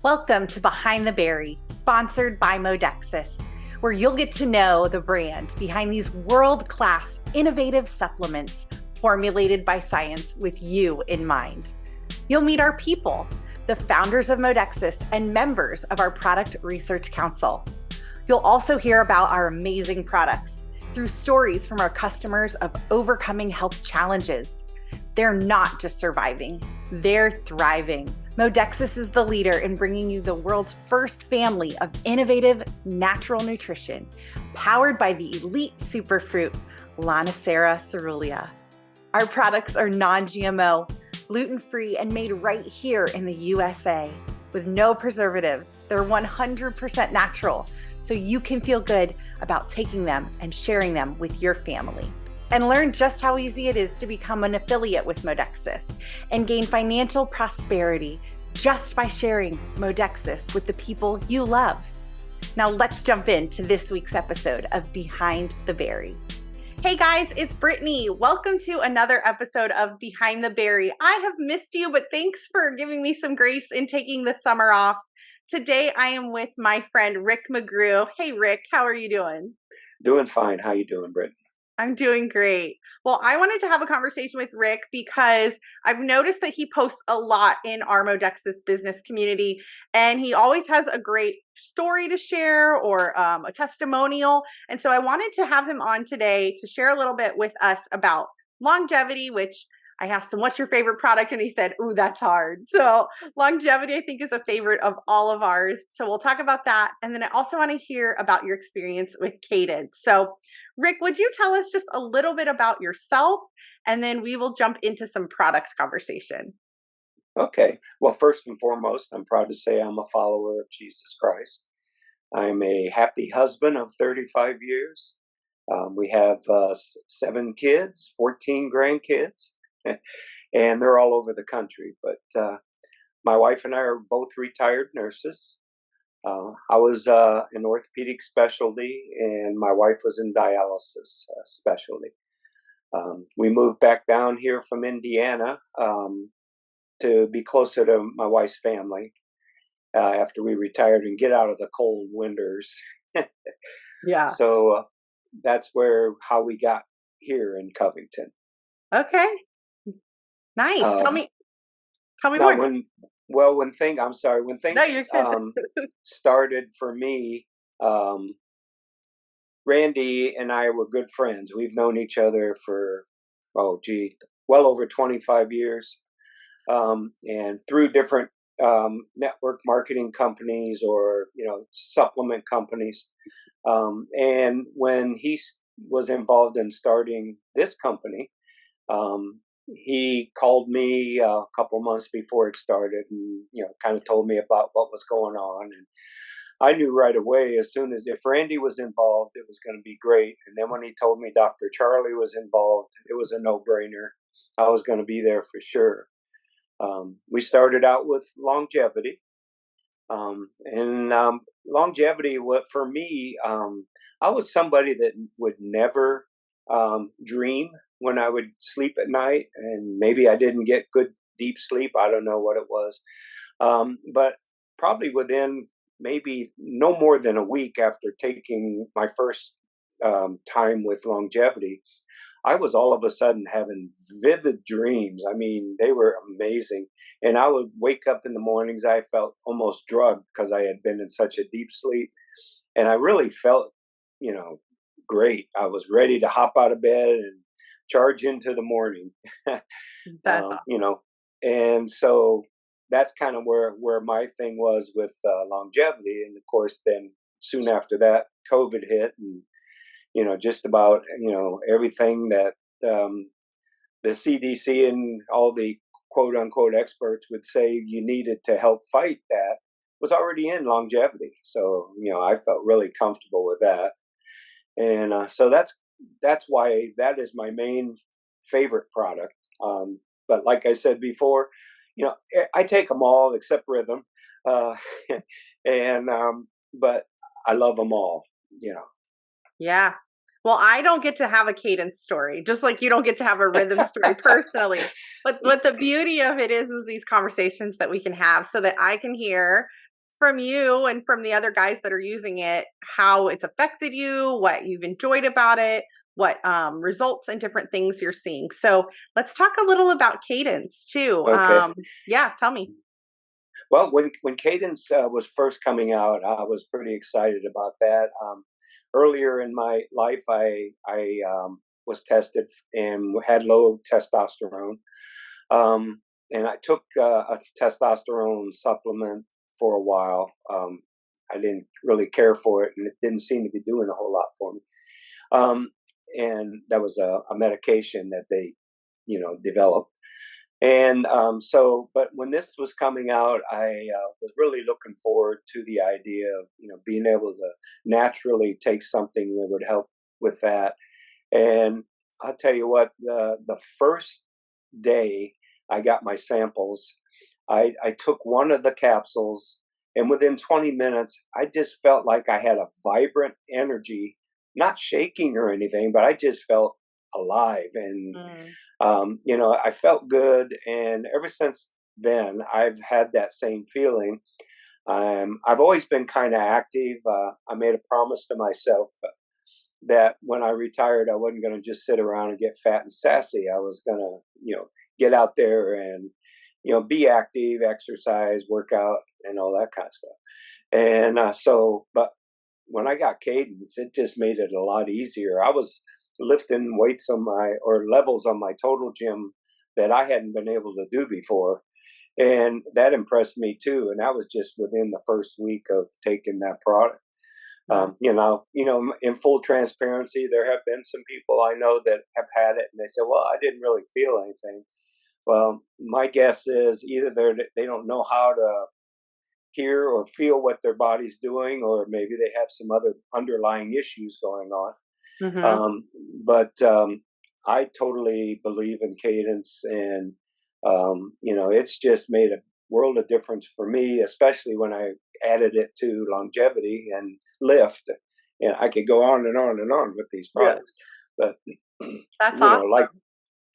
Welcome to Behind the Berry, sponsored by Modexis, where you'll get to know the brand behind these world-class, innovative supplements formulated by science with you in mind. You'll meet our people, the founders of Modexis and members of our Product Research Council. You'll also hear about our amazing products through stories from our customers of overcoming health challenges. They're not just surviving, they're thriving. Modexis is the leader in bringing you the world's first family of innovative natural nutrition, powered by the elite superfruit, Lonicera cerulean. Our products are non-GMO, gluten-free, and made right here in the USA with no preservatives. They're 100% natural, so you can feel good about taking them and sharing them with your family. And learn just how easy it is to become an affiliate with Modexis and gain financial prosperity just by sharing Modexis with the people you love. Now let's jump into this week's episode of Behind the Berry. Hey guys, it's Brittney. Welcome to another episode of Behind the Berry. I have missed you, but thanks for giving me some grace in taking the summer off. Today I am with my friend Rick McGrew. Hey Rick, how are you doing? Doing fine. How you doing, Britt? I'm doing great. Well, I wanted to have a conversation with Rick because I've noticed that he posts a lot in our Modexis business community, and he always has a great story to share or a testimonial. And so I wanted to have him on today to share a little bit with us about longevity, which I asked him, what's your favorite product? And he said, ooh, that's hard. So longevity, I think, is a favorite of all of ours. So we'll talk about that. And then I also want to hear about your experience with Cadence. So Rick, would you tell us just a little bit about yourself? And then we will jump into some product conversation. Okay. Well, first and foremost, I'm proud to say I'm a follower of Jesus Christ. I'm a happy husband of 35 years. We have 7 kids, 14 grandkids, and they're all over the country. But my wife and I are both retired nurses. I was an orthopedic specialty, and my wife was in dialysis specialty. We moved back down here from Indiana to be closer to my wife's family after we retired and get out of the cold winters. Yeah. So that's how we got here in Covington. Okay. Nice. Tell me now more. when things started for me, Randy and I were good friends. We've known each other for, well over 25 years. And through different network marketing companies or, supplement companies. And when he was involved in starting this company, he called me a couple months before it started and, kind of told me about what was going on. And I knew right away, as soon as if Randy was involved, it was going to be great. And then when he told me Dr. Charlie was involved, it was a no-brainer. I was going to be there for sure. We started out with longevity. Longevity, for me, I was somebody that would never dream when I would sleep at night, and maybe I didn't get good deep sleep. I don't know what it was. But probably within maybe no more than a week after taking my first time with longevity, I was all of a sudden having vivid dreams. I mean, they were amazing. And I would wake up in the mornings, I felt almost drugged because I had been in such a deep sleep. And I really felt, great. I was ready to hop out of bed and charge into the morning. And so that's kind of where my thing was with longevity. And of course, then soon after that, COVID hit, and just about, everything that the CDC and all the quote unquote experts would say you needed to help fight that was already in longevity. So, I felt really comfortable with that. And so that's why that is my main favorite product. But like I said before, I take them all except Rhythm. But I love them all, Yeah. Well, I don't get to have a Cadence story, just like you don't get to have a Rhythm story personally. But the beauty of it is these conversations that we can have so that I can hear from you and from the other guys that are using it, how it's affected you, what you've enjoyed about it, what results and different things you're seeing. So let's talk a little about Cadence too. Okay. Yeah, tell me. Well, when Cadence was first coming out, I was pretty excited about that. Earlier in my life, I was tested and had low testosterone, and I took a testosterone supplement for a while. I didn't really care for it, and it didn't seem to be doing a whole lot for me. Um, and that was a medication that they, developed. And but when this was coming out, I was really looking forward to the idea of being able to naturally take something that would help with that. And I'll tell you what, the first day I got my samples, I took one of the capsules, and within 20 minutes, I just felt like I had a vibrant energy, not shaking or anything, but I just felt alive. And Mm. I felt good, and ever since then, I've had that same feeling. I've always been kind of active. I made a promise to myself that when I retired, I wasn't going to just sit around and get fat and sassy. I was going to, get out there and, be active, exercise, work out, and all that kind of stuff. And but when I got Cadence, it just made it a lot easier. I was lifting weights on my or levels on my total gym that I hadn't been able to do before. And that impressed me too. And that was just within the first week of taking that product. Wow. In full transparency, there have been some people I know that have had it and they say, well, I didn't really feel anything. Well, my guess is either they don't know how to hear or feel what their body's doing, or maybe they have some other underlying issues going on. Hmm. Um, but I totally believe in Cadence, and it's just made a world of difference for me, especially when I added it to longevity and lift. And I could go on and on and on with these Yeah, products, but that's like awesome.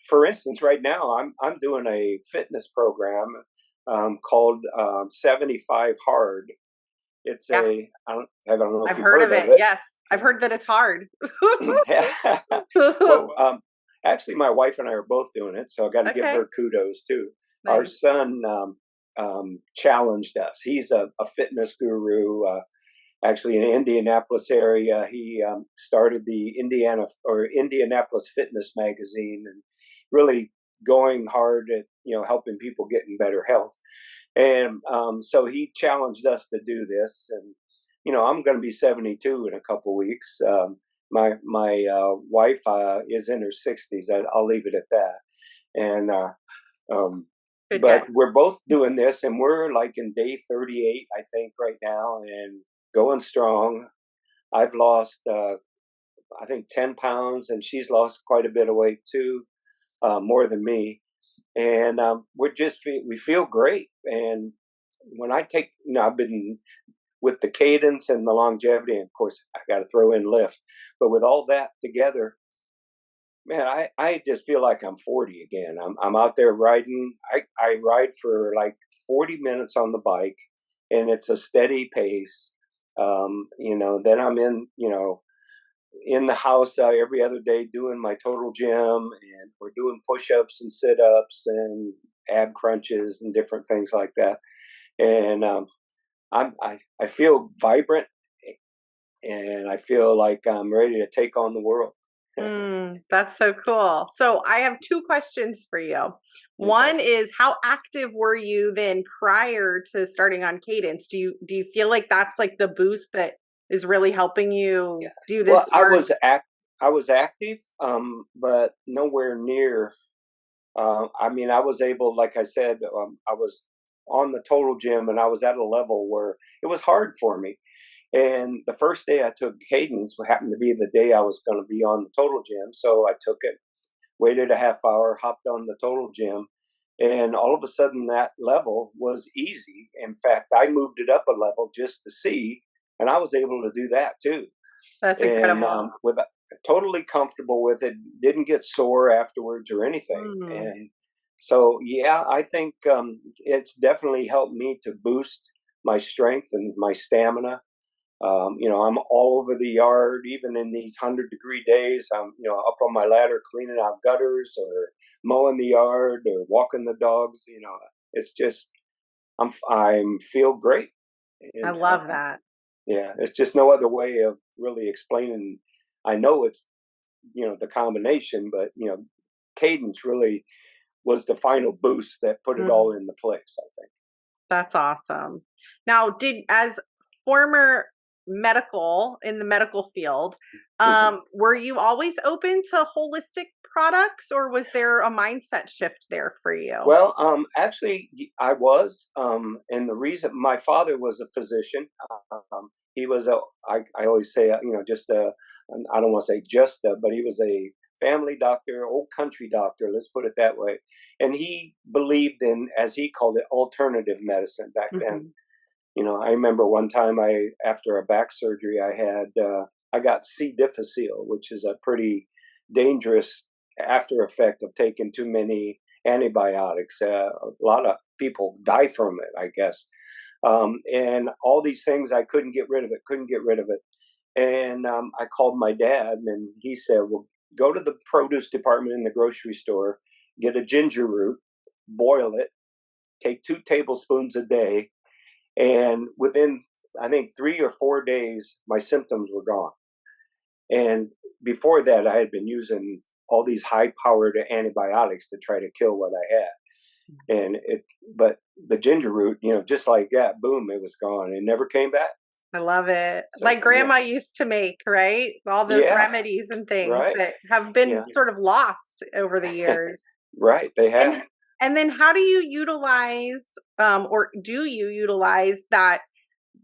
for instance, right now I'm doing a fitness program called 75 Hard. It's Yeah, I don't know if I've you've heard heard of of it. it. Yes, I've heard that it's hard. Well, actually, my wife and I are both doing it, so I got to give Okay, her kudos too. Our nice. son challenged us. He's a fitness guru. Actually, in the Indianapolis area, he started the Indianapolis Fitness Magazine, and really going hard at helping people get in better health. And so he challenged us to do this, and I'm going to be 72 in a couple weeks. My wife is in her 60s. I'll leave it at that. And um, Good but guy. we're both doing this, and we're like in day 38, I think, right now, and going strong. I've lost, I think, 10 pounds, and she's lost quite a bit of weight too, more than me. And we feel great. And when I take, I've been with the cadence and the longevity, and of course, I got to throw in lift. But with all that together, man, I just feel like I'm 40 again. I'm out there riding. I ride for like 40 minutes on the bike, and it's a steady pace. Then I'm in the house every other day doing my total gym, and we're doing push-ups and sit-ups and ab crunches and different things like that. And I feel vibrant, and I feel like I'm ready to take on the world. That's so cool. So I have two questions for you. Okay. One is, how active were you then prior to starting on Cadence? Do you feel like that's like the boost that is really helping you do Well, this hard? I was active, but nowhere near. I mean, I was able, like I said, I was on the total gym, and I was at a level where it was hard for me. And the first day I took Cadence happened to be the day I was going to be on the total gym, so I took it, waited a half hour, hopped on the total gym, and all of a sudden that level was easy. In fact, I moved it up a level just to see, and I was able to do that too. That's And incredible. with totally comfortable with it, didn't get sore afterwards or anything. Mm, And so, yeah, I think it's definitely helped me to boost my strength and my stamina. I'm all over the yard, even in these 100-degree days. I'm, up on my ladder cleaning out gutters or mowing the yard or walking the dogs. It's just I'm feel great, I and love that. yeah, it's just no other way of really explaining. I know it's the combination, but cadence really was the final boost that put it all into place, I think. That's awesome. Now, as former medical in the medical field, were you always open to holistic products, or was there a mindset shift there for you? Well, actually, I was, and the reason my father was a physician. He was I always say, just a, I don't want to say just a, but he was a family doctor, old country doctor, let's put it that way. And he believed in, as he called it, alternative medicine back then. I remember one time after a back surgery I got C. difficile, which is a pretty dangerous after effect of taking too many antibiotics. A lot of people die from it, I guess. And all these things, I couldn't get rid of it. And I called my dad, and he said, well, go to the produce department in the grocery store, get a ginger root, boil it, take 2 tablespoons a day. And within, I think, 3 or 4 days, my symptoms were gone. And before that, I had been using all these high-powered antibiotics to try to kill what I had. But the ginger root, just like that, boom, it was gone. It never came back. I love it. So, Like grandma yes. used to make, right? All those Yeah, remedies and things right. that have been Yeah, sort of lost over the years. right. They have. And then how do you utilize, or do you utilize that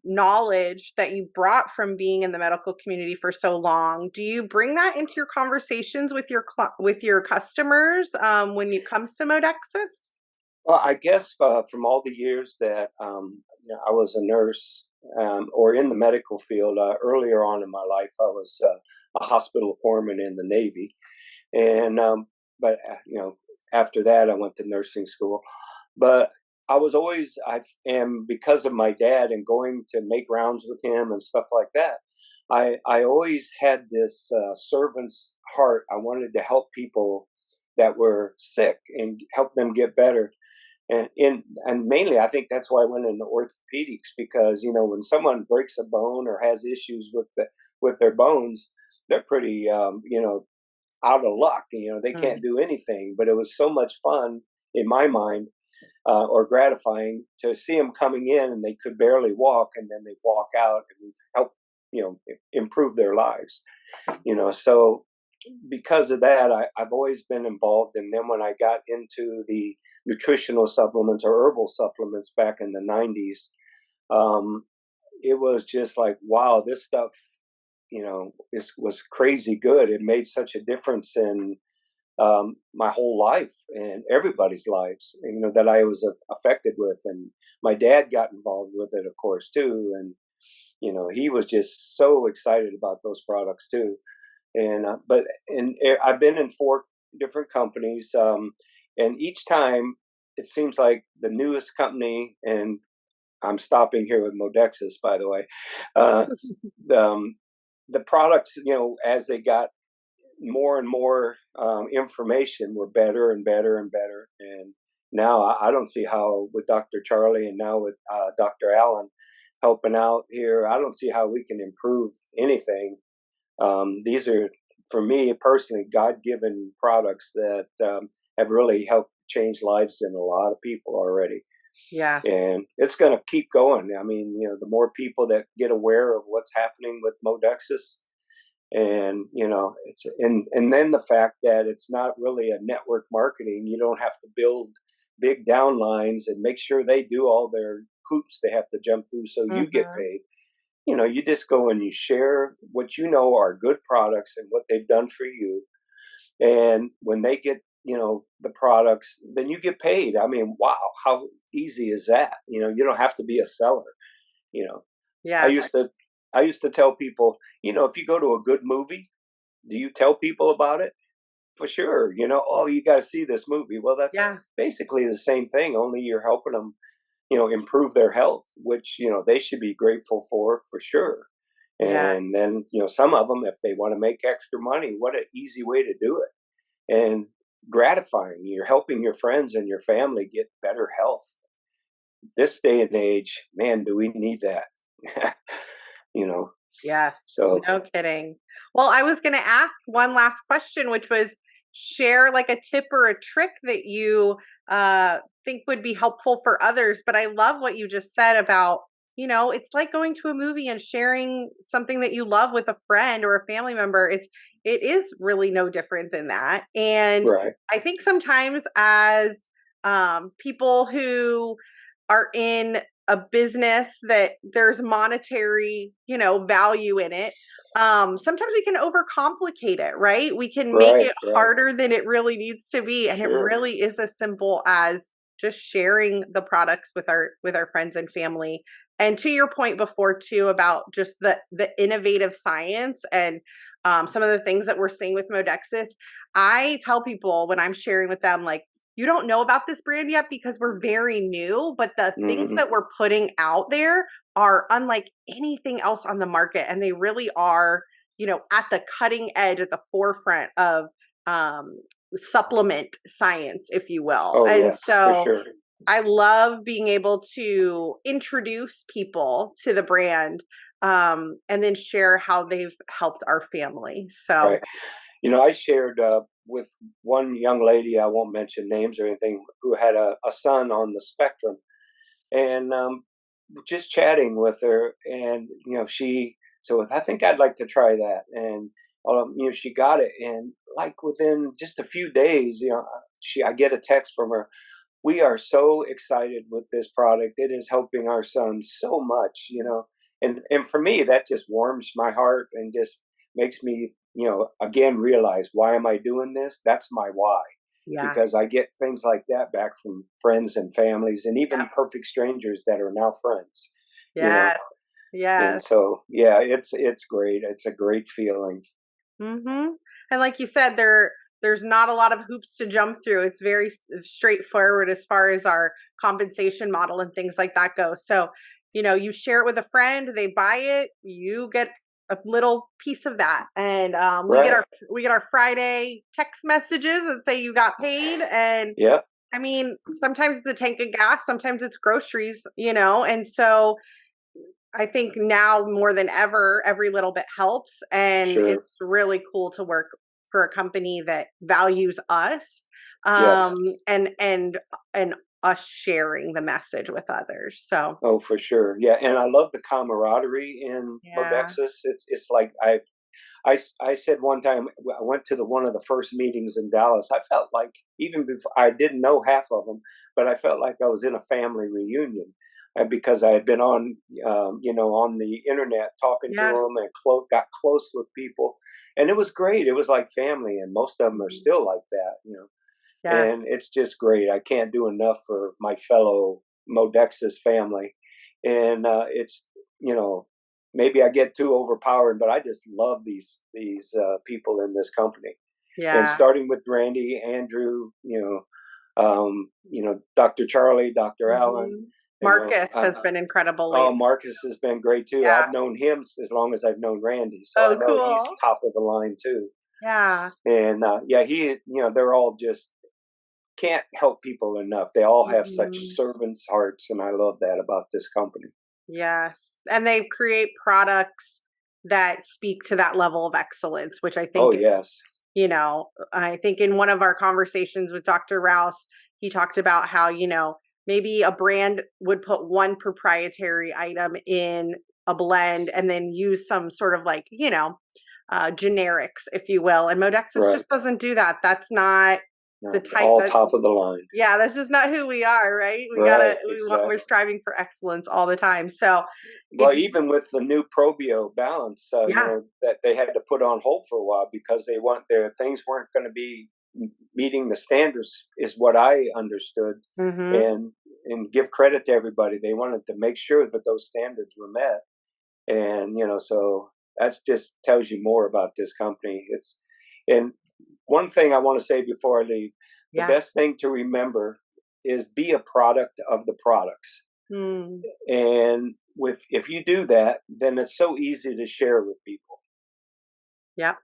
knowledge that you brought from being in the medical community for so long? Do you bring that into your conversations with your customers when it comes to Modexus? Well, I guess from all the years that I was a nurse or in the medical field, earlier on in my life, I was a hospital foreman in the Navy, and but after that, I went to nursing school. But I was always, and because of my dad and going to make rounds with him and stuff like that, I always had this servant's heart. I wanted to help people that were sick and help them get better. And mainly, I think that's why I went into orthopedics, because when someone breaks a bone or has issues with their bones, they're pretty out of luck. They can't do anything. But it was so much fun in my mind, or gratifying, to see them coming in and they could barely walk, and then they walk out and we've helped improve their lives. So because of that, I've always been involved. And then when I got into the nutritional supplements or herbal supplements back in the 90s, it was just like, wow, this stuff, this was crazy good. It made such a difference in my whole life and everybody's lives, that I was affected with. And my dad got involved with it, of course, too. And, he was just so excited about those products too. And I've been in 4 different companies, and each time it seems like the newest company, and I'm stopping here with Modexus, by the way. The, the products, as they got more and more information, were better and better and better. And now I don't see how, with Dr. Charlie and now with Dr. Allen helping out here, I don't see how we can improve anything. These are, for me personally, God-given products that have really helped change lives in a lot of people already. Yeah. And it's going to keep going. I mean, the more people that get aware of what's happening with Modexus, and and then the fact that it's not really a network marketing. You don't have to build big downlines and make sure they do all their hoops they have to jump through so you get paid. You just go and you share what are good products and what they've done for you. And when they get, the products, then you get paid. I mean, wow, how easy is that? You don't have to be a seller. Yeah. I used to tell people, if you go to a good movie, do you tell people about it? For sure. Oh, you got to see this movie. Well, that's basically the same thing, only you're helping them, improve their health, which, they should be grateful for sure. Yeah. And then, some of them, if they want to make extra money, what an easy way to do it. And gratifying. You're helping your friends and your family get better health. This day and age, man, do we need that? you know, Yes, so no kidding. Well, I was going to ask one last question, which was share like a tip or a trick that you think would be helpful for others. But I love what you just said about, it's like going to a movie and sharing something that you love with a friend or a family member. It is really no different than that. And right, I think sometimes as people who are in a business that there's monetary, value in it. Sometimes we can overcomplicate it, right? We can make right, it right. harder than it really needs to be. And it Sure. really is as simple as just sharing the products with our friends and family. And to your point before too, about just the innovative science and some of the things that we're seeing with Modexis, I tell people when I'm sharing with them, like, you don't know about this brand yet because we're very new, but the things Hmm. that we're putting out there are unlike anything else on the market. And they really are, at the cutting edge, at the forefront of um, supplement science, if you will. Oh, And yes, for so sure. I love being able to introduce people to the brand and then share how they've helped our family. So, Right. I shared with one young lady, I won't mention names or anything, who had a son on the spectrum. And just chatting with her, and she so I think I'd like to try that. And she got it, and like within just a few days, I get a text from her. We are so excited with this product. It is helping our son so much, and for me that just warms my heart and just makes me, again realize, why am I doing this? That's my why, yeah. because I get things like that back from friends and families and even Yep. perfect strangers that are now friends, you know. Yes. Yes. And so, yeah, it's great. It's a great feeling. Mhm. And like you said, there's not a lot of hoops to jump through. It's very straightforward as far as our compensation model and things like that go. So, you share it with a friend, they buy it, you get a little piece of that. And Right. we get our Friday text messages that say you got paid. And Yeah, I mean, sometimes it's a tank of gas, sometimes it's groceries, and so I think now more than ever, every little bit helps. And sure. it's really cool to work for a company that values us Yes. um, and us sharing the message with others. So, Oh, for sure. Yeah, and I love the camaraderie in yeah. Modexis. It's like I said one time, I went to the one of the first meetings in Dallas. I felt like, even before, I didn't know half of them, but I felt like I was in a family reunion, because I had been on the internet talking to Yeah. them, and got close with people, and it was great. It was like family, and most of them are Mhm. still like that. Yeah. And it's just great. I can't do enough for my fellow Modexis family, and it's, you know maybe I get too overpowering, but I just love these people in this company, and Yeah. starting with Randy, Andrew, Dr. Charlie, Dr. Allen, Mhm. you know. Marcus has been incredible Oh, lately. Marcus has been great too. Yeah. I've known him as long as I've known Randy, so I Oh, know he's cool. top of the line too. Yeah. And yeah, they're all just can't help people enough. They all have such Mhm. servants' hearts, and I love that about this company. Yes. And they create products that speak to that level of excellence, which I Oh think yes, I think in one of our conversations with Dr. Rouse, he talked about how, maybe a brand would put one proprietary item in a blend and then use some sort of like, generics, if you will. And Modexis right. just doesn't do that. That's not the No, type all that, top of the line. yeah, that's just not who we are, right? Right, We're exactly. striving for excellence all the time. So Well, it's, even with the new Probio balance, yeah. that they had to put on hold for a while because their things weren't going to be meeting the standards, is what I understood. Hmm. And give credit to everybody. They wanted to make sure that those standards were met. And, so that's just tells you more about this company. And one thing I want to say before I leave, the Yeah. best thing to remember is be a product of the products. Mm. And if you do that, then it's so easy to share with people. Yep.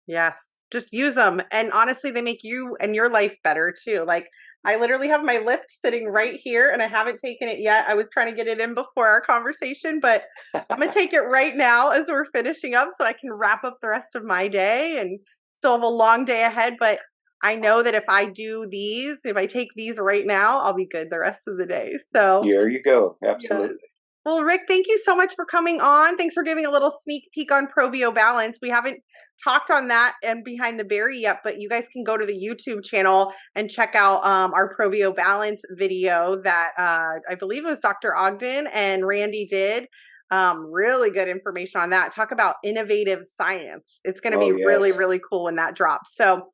Yes. Just use them. And honestly, they make you and your life better too. Like, I literally have my lift sitting right here and I haven't taken it yet. I was trying to get it in before our conversation, but I'm going to take it right now as we're finishing up so I can wrap up the rest of my day and still have a long day ahead. But I know that if I do these, if I take these right now, I'll be good the rest of the day. So Here you go. yeah. Absolutely. Well, Rick, thank you so much for coming on. Thanks for giving a little sneak peek on Probio Balance. We haven't talked on that and Behind the Berry yet, but you guys can go to the YouTube channel and check out our Probio Balance video that I believe it was Dr. Ogden and Randy did. Really good information on that. Talk about innovative science. It's going to be really, really cool when that drops. So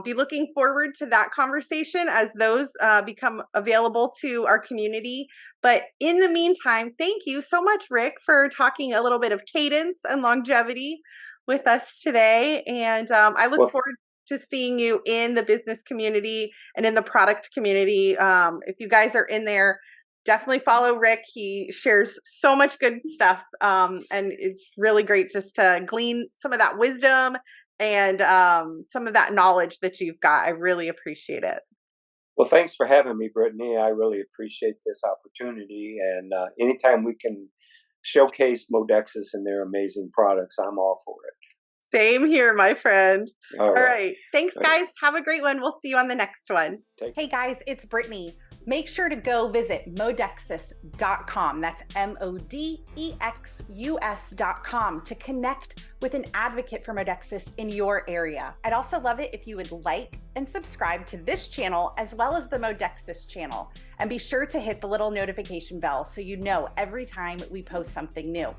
be looking forward to that conversation as those become available to our community. But in the meantime, thank you so much, Rick, for talking a little bit of cadence and longevity with us today. And I look forward to seeing you in the business community and in the product community. If you guys are in there, definitely follow Rick. He shares so much good stuff. And it's really great just to glean some of that wisdom and some of that knowledge that you've got. I really appreciate it. Well, thanks for having me, Brittney. I really appreciate this opportunity. And anytime we can showcase Modexus and their amazing products, I'm all for it. Same here, my friend. All right. Thanks, guys. Have a great one. We'll see you on the next one. Hey, guys, it's Brittney. Make sure to go visit modexus.com. That's MODEXUS.com to connect with an advocate for Modexus in your area. I'd also love it if you would like and subscribe to this channel as well as the Modexus channel. And be sure to hit the little notification bell so you know every time we post something new.